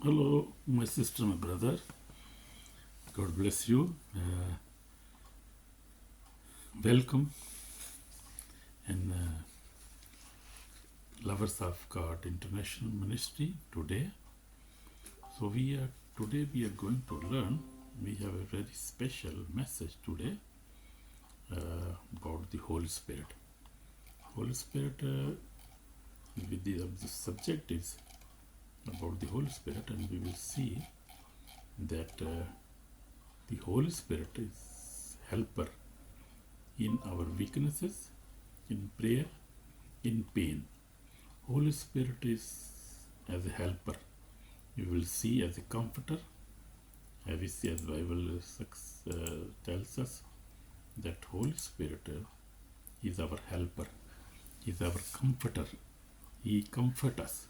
Hello, my sister, my brother. God bless you. Welcome, and lovers of God International Ministry today. So we are going to learn. We have a very special message today about the Holy Spirit. Holy Spirit. With the subject is about the Holy Spirit, and we will see that the Holy Spirit is helper in our weaknesses, in prayer, in pain. Holy Spirit is as a helper. You will see as a comforter. We see as Bible tells us that Holy Spirit is our helper, is our comforter. He comforts us.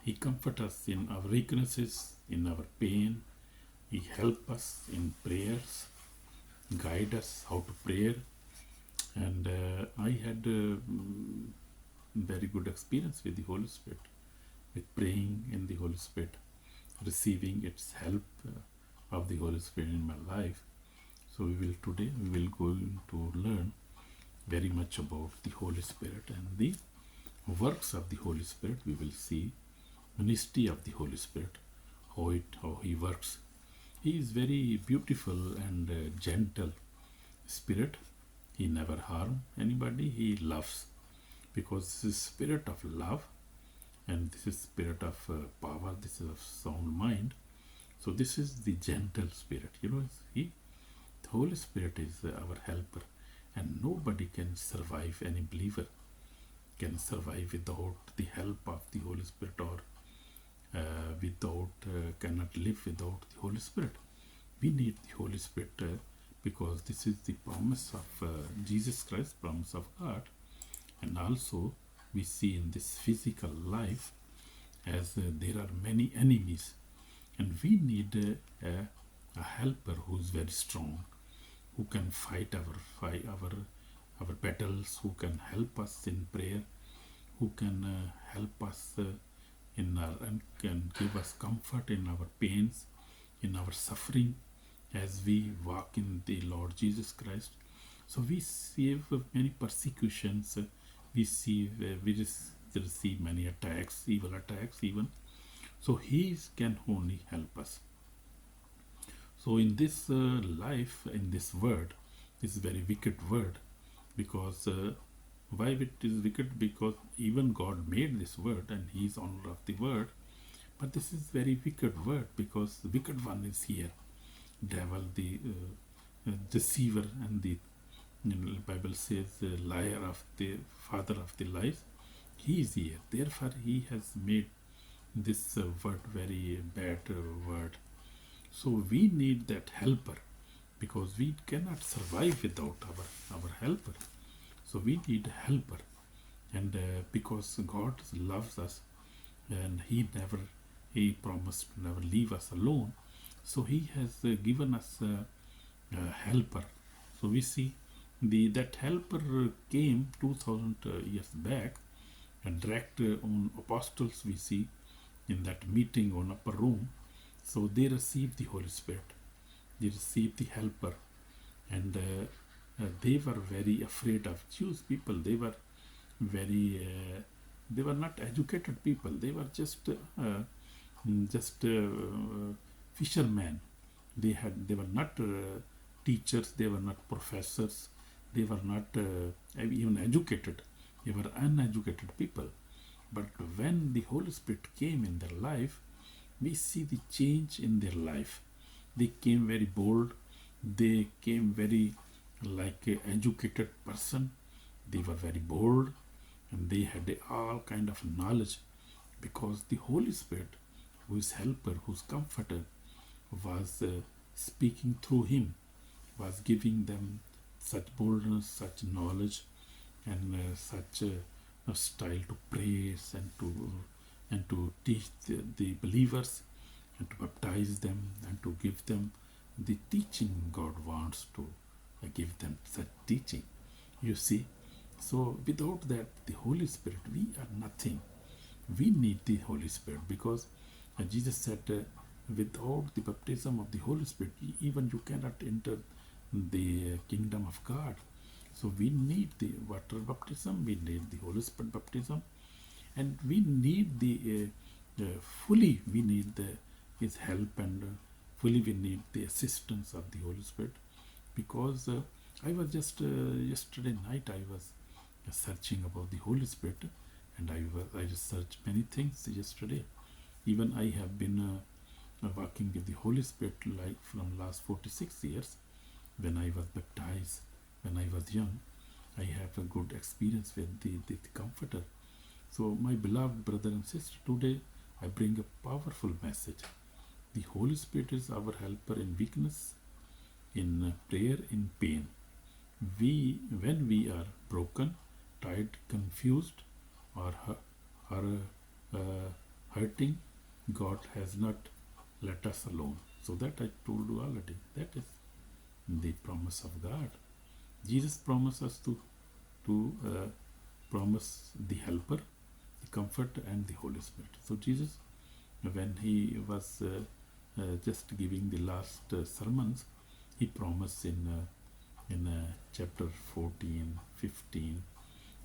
He comforts us in our weaknesses, in our pain. He helps us in prayers, guide us how to pray. And I had very good experience with the Holy Spirit, with praying in the Holy Spirit, receiving its help of the Holy Spirit in my life. So today we will go to learn very much about the Holy Spirit and the works of the Holy Spirit. We will see ministry of the Holy Spirit, how he works. He is very beautiful and gentle spirit. He never harm anybody. He loves, because this is spirit of love, and this is spirit of power. This is of sound mind. So this is the gentle spirit. The Holy Spirit is our helper, and nobody can survive. Any believer can survive without the help of the Holy Spirit, or cannot live without the Holy Spirit. We need the Holy Spirit because this is the promise of Jesus Christ, promise of God. And also we see in this physical life, as there are many enemies, and we need a helper who is very strong, who can fight our battles, who can help us in prayer, who can help us and can give us comfort in our pains, in our suffering, as we walk in the Lord Jesus Christ. So we see many persecutions. We receive many attacks, evil attacks even. So He can only help us. So in this life, in this word, this very wicked word, because why it is wicked? Because even God made this word, and He is owner of the word. But this is very wicked word, because the wicked one is here. Devil, the deceiver, and the Bible says the liar, of the father of the lies. He is here. Therefore, he has made this word very bad word. So we need that helper, because we cannot survive without our helper. So we need a helper, and because God loves us, and He promised to never leave us alone. So He has given us a helper. So we see that helper came 2000 years back, and direct on apostles. We see in that meeting on upper room. So they received the Holy Spirit. They received the helper, and they were very afraid of Jews people. They were they were not educated people. They were just fishermen. They were not teachers. They were not professors. They were not even educated. They were uneducated people. But when the Holy Spirit came in their life, we see the change in their life. They came very bold. They came very like an educated person. They were very bold, and they had all kind of knowledge, because the Holy Spirit, who is helper, who is comforter, was speaking through him, was giving them such boldness, such knowledge, and such a style to praise, and to teach the believers, and to baptize them, and to give them the teaching God wants to give them such teaching. You see, so without that, the Holy Spirit, we are nothing. We need the Holy Spirit, because Jesus said, without the baptism of the Holy Spirit, even you cannot enter the kingdom of God. So we need the water baptism, we need the Holy Spirit baptism, and we need the fully we need His help, and fully we need the assistance of the Holy Spirit. Because I was just yesterday night I was searching about the Holy Spirit, and I researched many things yesterday. Even I have been walking with the Holy Spirit like from last 46 years. When I was baptized, when I was young, I have a good experience with the Comforter. So my beloved brother and sister, today I bring a powerful message. The Holy Spirit is our helper in weakness, in prayer, in pain. When we are broken, tired, confused, or hurting, God has not let us alone. So that I told you already. That is the promise of God. Jesus promised us to promise the helper, the comforter, and the Holy Spirit. So Jesus, when he was just giving the last sermons, he promised in chapter 14, 15,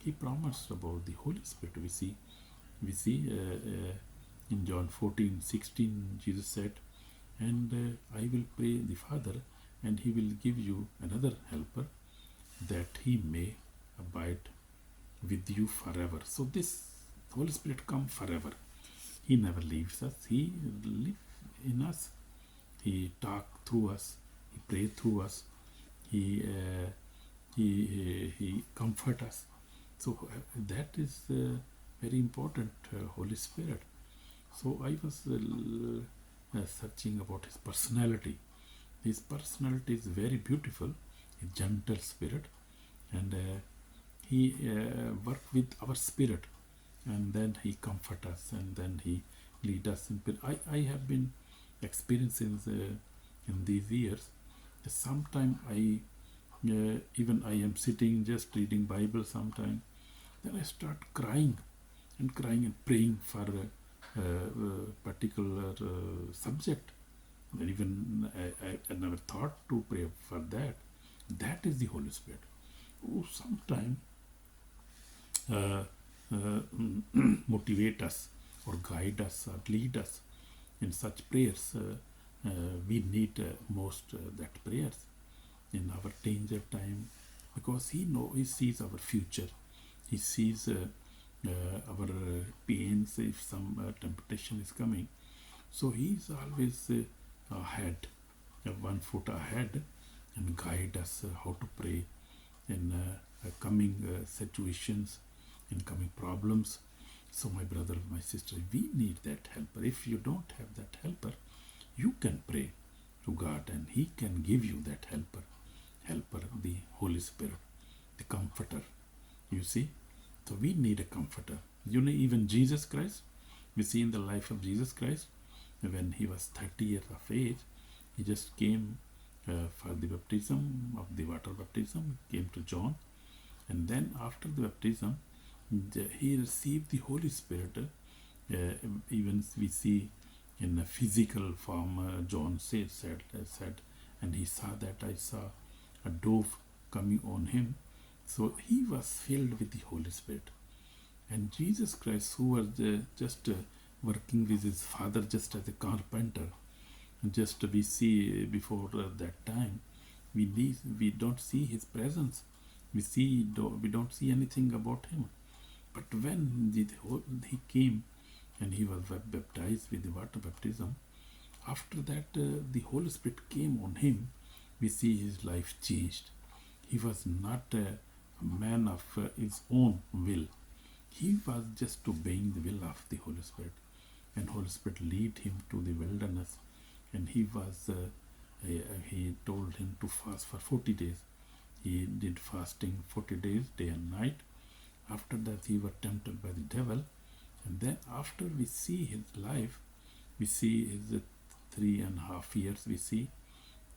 he promised about the Holy Spirit. We see in John 14, 16, Jesus said, and I will pray the Father, and he will give you another helper, that he may abide with you forever. So this Holy Spirit come forever. He never leaves us. He lives in us. He talk through us. He pray through us. He comfort us. So that is very important, Holy Spirit. So I was searching about his personality. His personality is very beautiful, a gentle spirit, and he work with our spirit, and then he comfort us, and then he lead us in prayer. I have been experiencing in these years. Sometimes even I am sitting just reading Bible sometime, then I start crying and praying for a particular subject. And even I never thought to pray for that. That is the Holy Spirit. Oh, sometimes motivate us or guide us or lead us in such prayers. We need most that prayers in our danger time, because he sees our future. He sees our pains if some temptation is coming. So he is always ahead, 1 foot ahead, and guide us how to pray in coming situations, in coming problems. So my brother, my sister, we need that helper. If you don't have that helper, you can pray to God, and he can give you that helper, the Holy Spirit, the comforter. You see, so we need a comforter. You know, even Jesus Christ, we see in the life of Jesus Christ, when he was 30 years of age, he just came for the baptism of the water baptism. He came to John, and then after the baptism, he received the Holy Spirit. Even we see in a physical form, John said, and he saw that I saw a dove coming on him. So he was filled with the Holy Spirit. And Jesus Christ, who was just working with his Father just as a carpenter, just we see before that time, we don't see his presence. We don't see anything about him. But when he came and he was baptized with the water baptism, after that the Holy Spirit came on him, we see his life changed. He was not a man of his own will. He was just obeying the will of the Holy Spirit, and Holy Spirit lead him to the wilderness, and he told him to fast for 40 days. He did fasting 40 days, day and night. After that, he was tempted by the devil, and then after we see his life, we see his 3.5 years, we see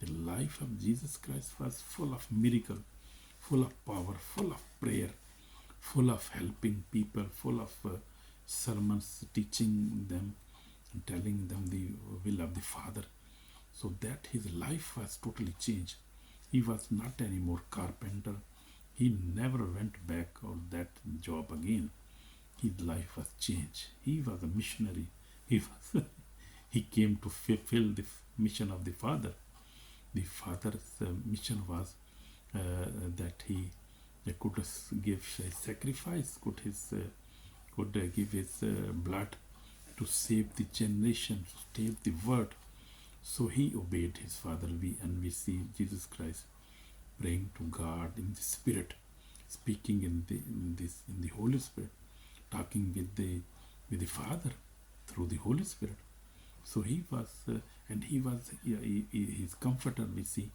the life of Jesus Christ was full of miracle, full of power, full of prayer, full of helping people, full of sermons, teaching them, and telling them the will of the Father, so that his life was totally changed. He was not anymore carpenter. He never went back on that job again. His life was changed. He was a missionary. He was he came to fulfill the mission of the Father. The Father's mission was that he could give a sacrifice, could give his blood to save the generation, to save the world. So he obeyed his Father. We see Jesus Christ praying to God in the Spirit, speaking in the Holy Spirit, talking with the Father through the Holy Spirit. So he was, and he was his comforter. We see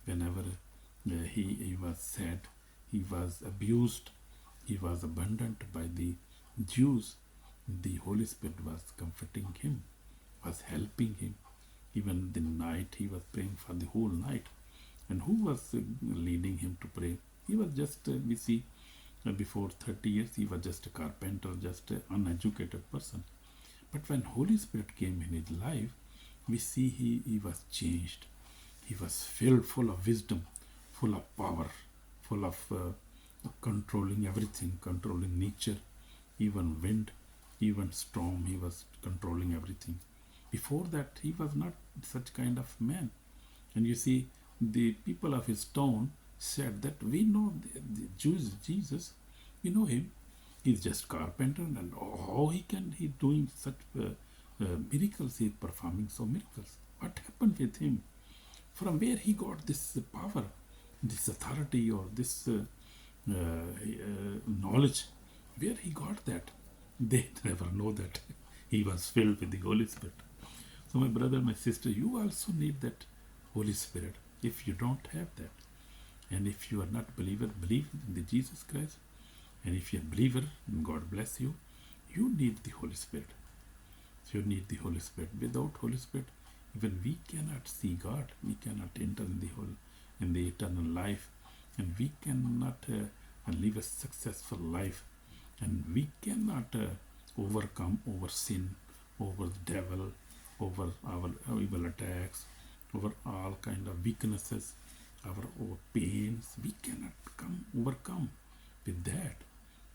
whenever he was sad, he was abused, he was abandoned by the Jews. The Holy Spirit was comforting him, was helping him. Even the night he was praying for the whole night. And who was leading him to pray? He was just, we see, before 30 years, he was just a carpenter, just an uneducated person. But when Holy Spirit came in his life, we see he was changed. He was filled, full of wisdom, full of power, full of controlling everything, controlling nature, even wind, even storm. He was controlling everything. Before that, he was not such kind of man. And you see, the people of his town said that we know the Jews, Jesus, we know him. He's just carpenter, and how he doing such miracles? He's performing so miracles. What happened with him? From where he got this power, this authority, or this knowledge? Where he got that? They never know that he was filled with the Holy Spirit. So my brother, my sister, you also need that Holy Spirit. If you don't have that, and if you are not believer, believe in the Jesus Christ, and if you're a believer, God bless you, you need the Holy Spirit. So you need the Holy Spirit. Without Holy Spirit, even we cannot see God. We cannot enter in the eternal life, and we cannot live a successful life, and we cannot overcome over sin, over the devil, over our evil attacks, over all kind of weaknesses, our pains. We cannot overcome with that,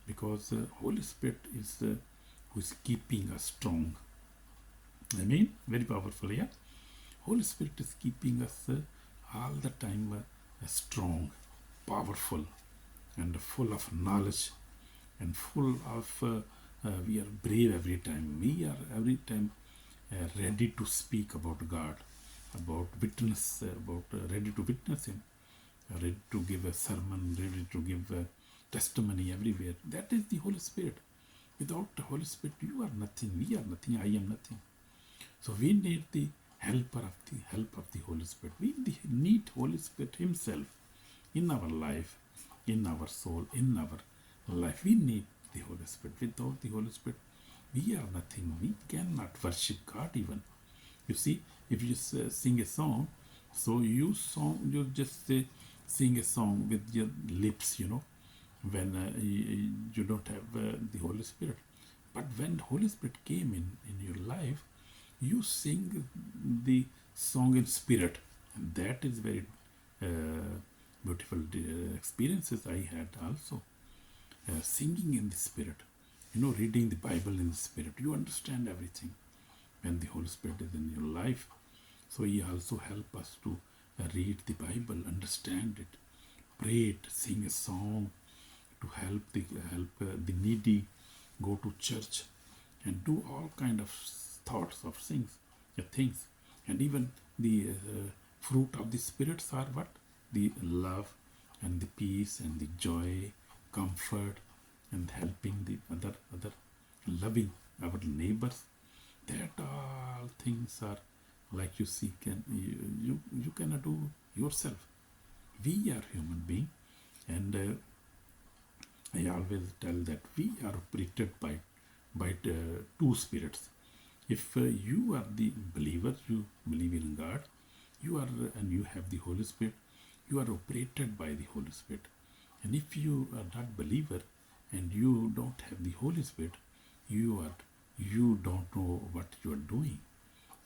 because Holy Spirit is who is keeping us strong. I mean, very powerful, yeah. Holy Spirit is keeping us all the time strong, powerful, and full of knowledge, and full of we are brave every time. We are every time ready to speak about God, about witness, ready to witness Him, ready to give a sermon, ready to give a testimony everywhere. That is the Holy Spirit. Without the Holy Spirit, you are nothing. We are nothing. I am nothing. So we need the help of the Holy Spirit. We need Holy Spirit Himself in our life, in our soul, in our life. We need the Holy Spirit. Without the Holy Spirit, we are nothing. We cannot worship God even. You see, if you sing a song, so you just sing a song with your lips, when you don't have the Holy Spirit. But when the Holy Spirit came in your life, you sing the song in spirit. And that is very beautiful experiences I had also. Singing in the spirit, reading the Bible in the spirit. You understand everything when the Holy Spirit is in your life. So He also help us to read the Bible, understand it, pray it, sing a song, to help the needy, go to church, and do all kind of thoughts of things. And even the fruit of the spirits are what? The love and the peace and the joy, comfort, and helping the other, loving our neighbors. That all things are, like you see, you cannot do yourself. We are human being, and I always tell that we are operated by two spirits. If you are the believer, you believe in God, and you have the Holy Spirit, you are operated by the Holy Spirit. And if you are not believer and you don't have the Holy Spirit, you are you don't know what you are doing.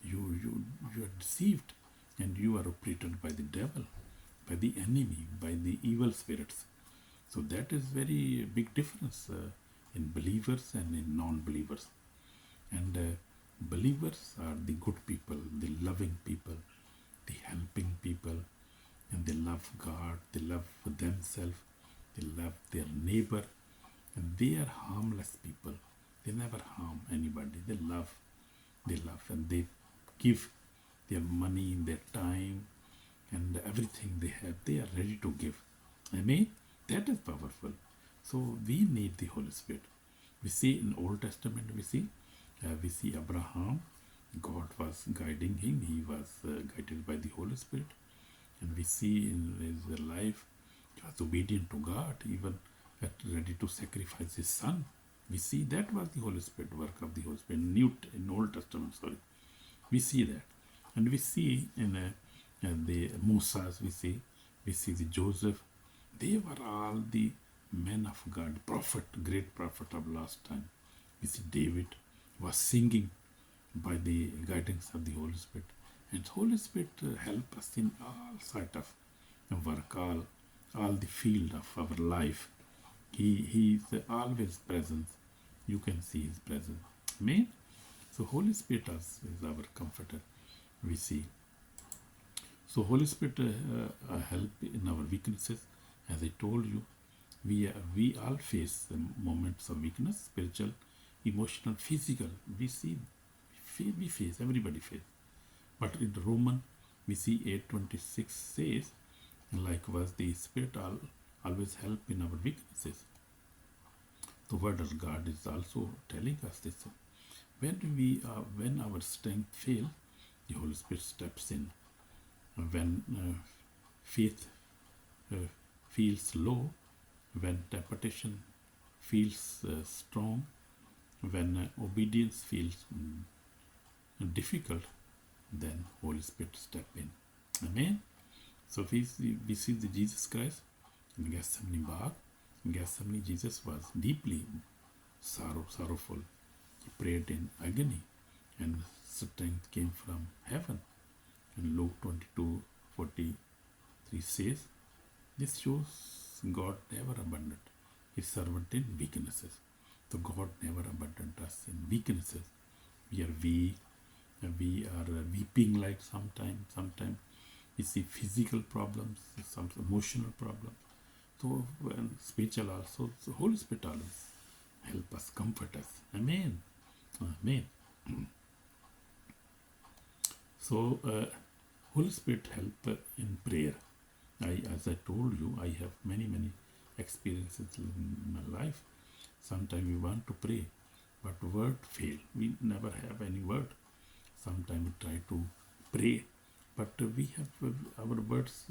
You are deceived, and you are operated by the devil, by the enemy, by the evil spirits. So that is very big difference in believers and in non-believers. And believers are the good people, the loving people, the helping people, and they love God, they love themselves, they love their neighbor, and they are harmless people. They never harm anybody. They love, and they give their money, their time, and everything they have. They are ready to give. Amen. That is powerful. So we need the Holy Spirit. We see in Old Testament, we see Abraham. God was guiding him. He was guided by the Holy Spirit. And we see in his life, he was obedient to God, even ready to sacrifice his son. We see that was the Holy Spirit, work of the Holy Spirit. In Old Testament, we see that. And we see in the Moses, we see the Joseph. They were all the men of God, great prophet of last time. We see David was singing by the guidance of the Holy Spirit. And Holy Spirit help us in all sort of work, all the field of our life. He is always present. You can see his presence. Amen. So Holy Spirit is our comforter. We see. So Holy Spirit help in our weaknesses. As I told you, we all face the moments of weakness, spiritual, emotional, physical. We face, everybody face. But in Roman, we see 8:26 says, likewise the Spirit always help in our weaknesses. The word of God is also telling us this. When our strength fails, the Holy Spirit steps in. When faith feels low, when temptation feels strong, when obedience feels difficult, then Holy Spirit step in. Amen. So we see the Jesus Christ in Gethsemane Bar. In Gethsemane, Jesus was deeply sorrowful. He prayed in agony, and strength came from heaven. And Luke 22:43 says, this shows God never abandoned his servant in weaknesses. So God never abandoned us in weaknesses. We are weak, we are weeping like sometimes we see physical problems, some emotional problems. So spiritual also. So Holy Spirit always help us, comfort us. Amen. Amen. So Holy Spirit help in prayer. As I told you, I have many experiences in my life. Sometimes we want to pray, but word fail. We never have any word. Sometimes we try to pray, but we have our words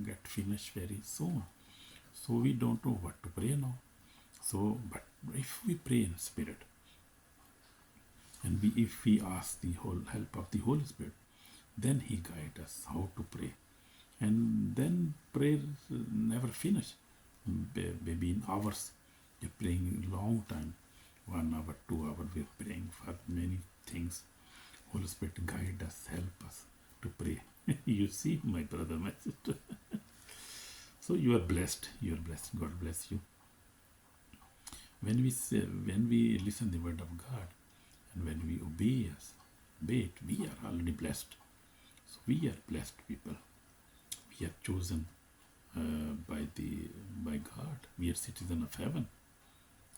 get finished very soon. So we don't know what to pray now. So, but if we pray in spirit, and if we ask the whole help of the Holy Spirit, then He guides us how to pray. And then prayer never finish. Maybe in hours, you're praying a long time, 1 hour, 2 hours, we're praying for many things. Holy Spirit guide us, help us to pray. You see, my brother, my sister. So you are blessed. You are blessed. God bless you. When we listen the word of God, and when we obey it, we are already blessed. So we are blessed people. We are chosen by God. We are citizens of heaven.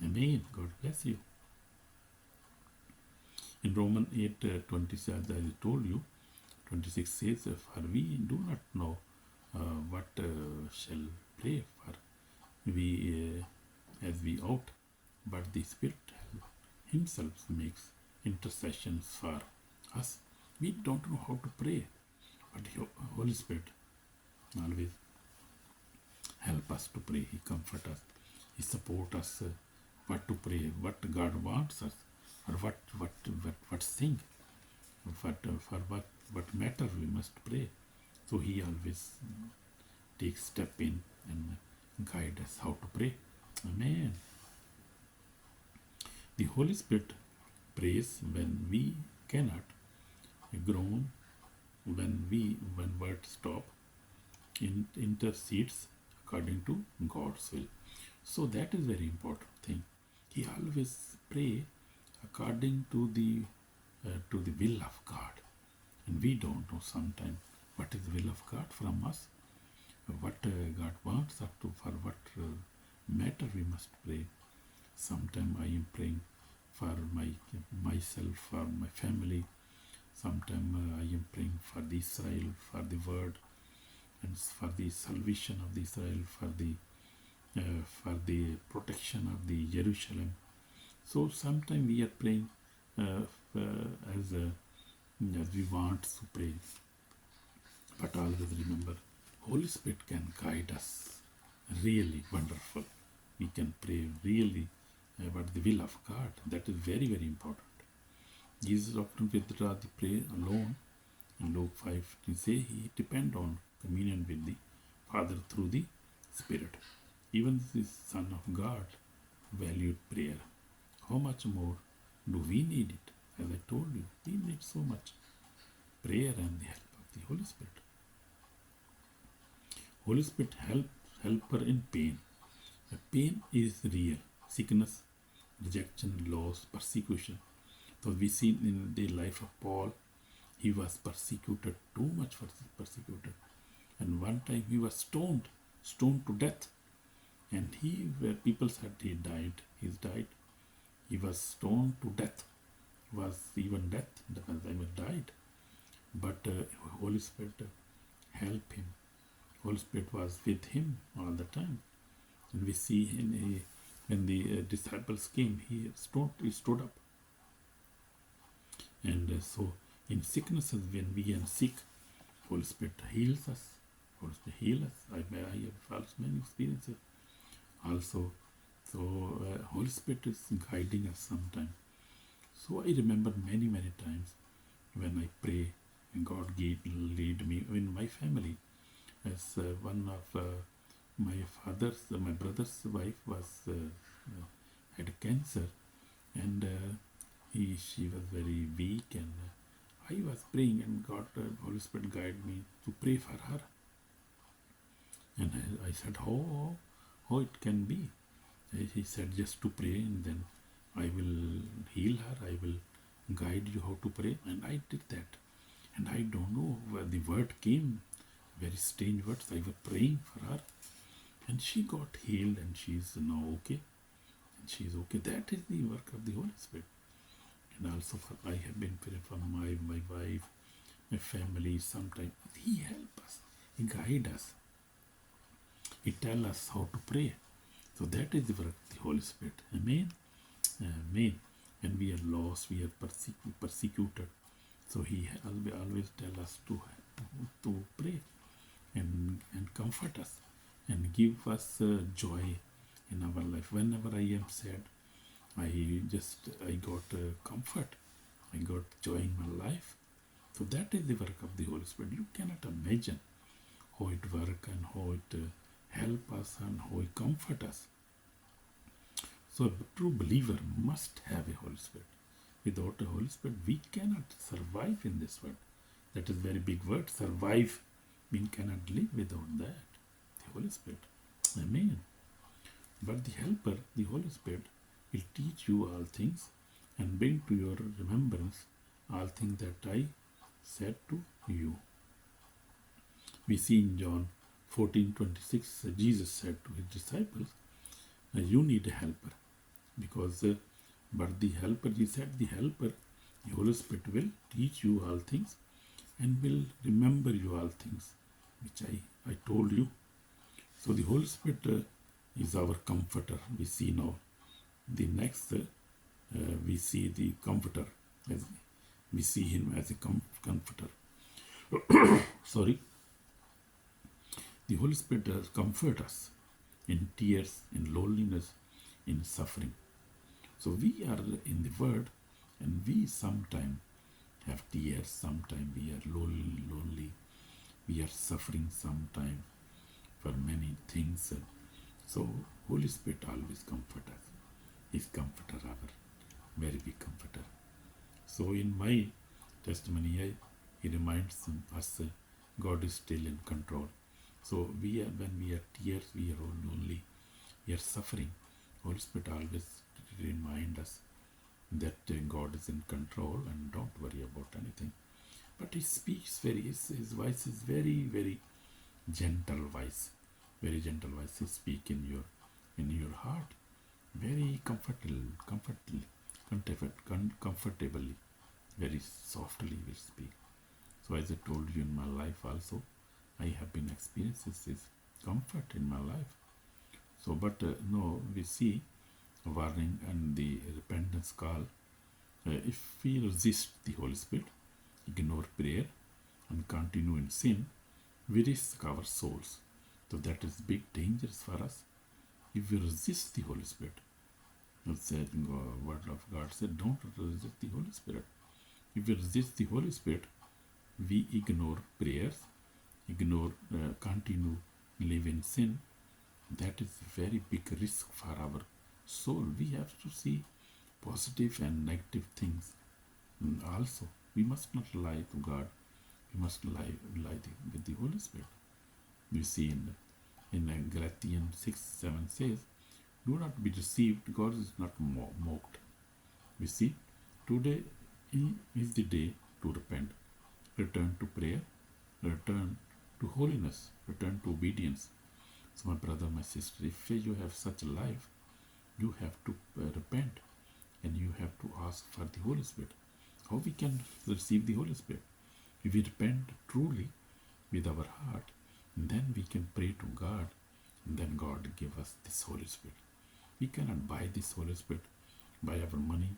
Amen. God bless you. In Romans 8:26, as I told you, 26 says, for we do not know what shall pray for as we ought, but the Spirit Himself makes intercessions for us. We don't know how to pray, but the Holy Spirit always help us to pray. He comfort us. He support us what to pray, what God wants us, or what thing, what matter we must pray. So He always takes step in and guide us how to pray. Amen. The Holy Spirit prays when we cannot, groan when words stop, intercedes according to God's will. So that is very important thing. He always pray according to the will of God, and we don't know sometimes what is the will of God from us, what God wants us to, for what matter we must pray. Sometimes I am praying for myself, for my family. Sometimes I am praying for the Israel, for the word, and for the salvation of the Israel, for the protection of the Jerusalem. So sometimes we are praying as we want to pray, but always remember, Holy Spirit can guide us. Really wonderful. We can pray really about the will of God. That is very, very important. Jesus often withdraw the prayer alone. In Luke 5, he say he depend on communion with the Father through the Spirit. Even the Son of God valued prayer. How much more do we need it? As I told you, we need so much prayer and the help of the Holy Spirit. Holy Spirit helper in pain. The pain is real. Sickness, rejection, loss, persecution. So we see in the life of Paul, he was persecuted, too much persecuted. And one time he was stoned to death. And people said he died. He's died. He was stoned to death. Was even death, even died. But Holy Spirit helped him. Holy Spirit was with him all the time. And we see when the disciples came, he stood up. And so in sicknesses, when we are sick, Holy Spirit heals us. Holy Spirit heals us. I have also many experiences. Also, so Holy Spirit is guiding us sometimes. So I remember many, many times when I pray and God lead me in my family. As one of my brother's wife had cancer, and she was very weak, and I was praying, and God, Holy Spirit guided me to pray for her. And I said, how it can be? He said, just to pray, and then I will heal her. I will guide you how to pray. And I did that. And I don't know where the word came. Very strange words. I was praying for her. And she got healed, and she is now okay. And she is okay. That is the work of the Holy Spirit. And also I have been praying for my wife, my family sometimes. He helps us. He guides us. He tells us how to pray. So that is the work of the Holy Spirit. Amen. Amen. When we are lost, we are persecuted. So he always tells us to pray and comfort us and give us joy in our life. Whenever I am sad, I got comfort. I got joy in my life. So that is the work of the Holy Spirit. You cannot imagine how it works and how it helps us and how it comforts us. So a true believer must have a Holy Spirit. Without a Holy Spirit, we cannot survive in this world. That is a very big word. Survive means cannot live without that. The Holy Spirit. Amen. But the helper, the Holy Spirit, will teach you all things and bring to your remembrance all things that I said to you. We see in John 14:26, Jesus said to his disciples, you need a helper. Because, but the helper, he said, the helper, the Holy Spirit will teach you all things and will remember you all things, which I told you. So the Holy Spirit is our comforter. We see now. The next, we see the comforter. We see him as a comforter. Sorry. The Holy Spirit does comfort us in tears, in loneliness, in suffering. So we are in the Word, and we sometimes have tears, sometimes we are lonely, we are suffering sometimes for many things. So Holy Spirit always comforts us. He's comforter, our very big comforter. So in my testimony, he reminds us God is still in control. So when we are tears, we are all lonely, we are suffering. Holy Spirit always remind us that God is in control and don't worry about anything. But he speaks his voice is very, very gentle voice, very gentle voice. He speak in your heart, very comfortably, very softly will speak. So as I told you in my life also, I have been experiencing this comfort in my life. So, but no, we see a warning and the repentance call. If we resist the Holy Spirit, ignore prayer, and continue in sin, we risk our souls. So that is big dangers for us. If we resist the Holy Spirit, the word of God said, don't resist the Holy Spirit. If we resist the Holy Spirit, we ignore prayers, continue live in sin. That is very big risk for our soul. We have to see positive and negative things. And also, we must not lie to God. We must lie with the Holy Spirit. We see in Galatians 6:7 says, do not be deceived, God is not mocked. We see, today is the day to repent, return to prayer, return to holiness, return to obedience. So my brother, my sister, if you have such a life, you have to repent and you have to ask for the Holy Spirit. How we can receive the Holy Spirit? If we repent truly with our heart, then we can pray to God, and then God give us this Holy Spirit. We cannot buy this Holy Spirit by our money,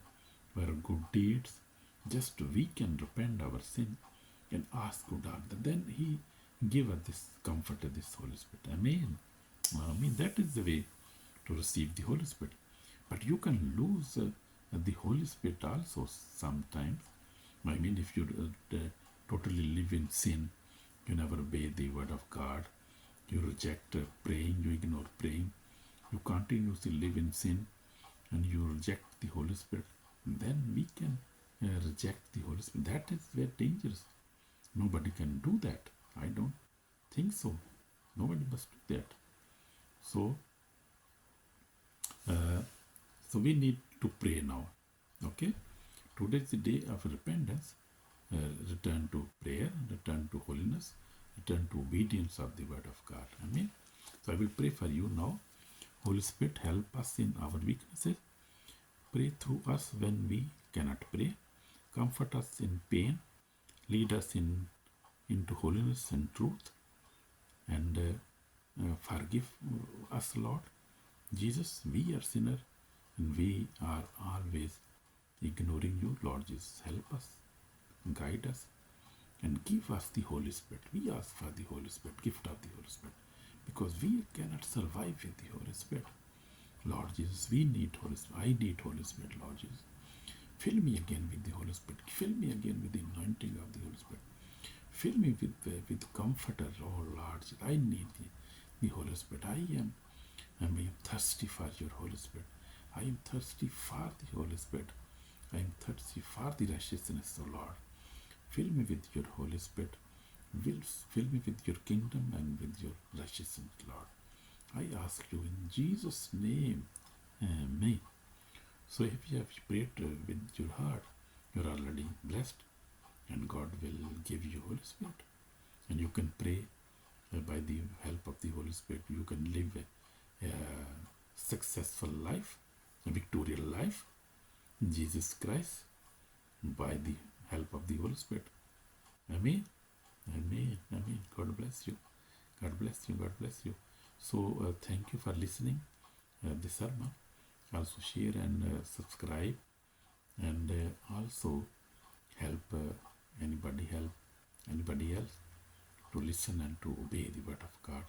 by our good deeds. Just we can repent our sin and ask to God. Then He give us this comfort of this Holy Spirit. Amen. That is the way to receive the Holy Spirit. But you can lose the Holy Spirit also sometimes. If you totally live in sin, you never obey the word of God, you reject praying, you ignore praying, you continuously live in sin, and you reject the Holy Spirit, then we can reject the Holy Spirit. That is very dangerous. Nobody can do that. I don't think so. Nobody must do that. So we need to pray now. Okay? Today is the day of repentance. Return to prayer, return to holiness, return to obedience of the word of God. Amen. So I will pray for you now. Holy Spirit, help us in our weaknesses. Pray through us when we cannot pray. Comfort us in pain. Lead us into holiness and truth. And forgive us, Lord. Jesus, we are sinners and we are always ignoring you. Lord Jesus, help us, guide us, and give us the Holy Spirit. We ask for the Holy Spirit, gift of the Holy Spirit, because we cannot survive with the Holy Spirit. Lord Jesus, we need Holy Spirit. I need Holy Spirit, Lord Jesus. Fill me again with the Holy Spirit. Fill me again with the anointing of the Holy Spirit. Fill me with the comforter, oh Lord. I need the Holy Spirit. I am thirsty for your Holy Spirit. I am thirsty for the Holy Spirit. I am thirsty for the righteousness, O Lord. Fill me with your Holy Spirit. Fill me with your kingdom and with your righteousness, Lord. I ask you in Jesus' name. Amen. So if you have prayed with your heart, you are already blessed, and God will give you Holy Spirit. And you can pray by the help of the Holy Spirit. You can live a successful life, a victorious life in Jesus Christ by the help of the Holy Spirit. Amen. Amen. Amen. God bless you. God bless you. God bless you. So thank you for listening this sermon. Also share and subscribe, and also help anybody else to listen and to obey the word of God.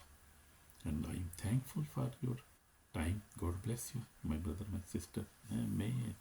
And I am thankful for your time. God bless you, my brother, my sister. Amen.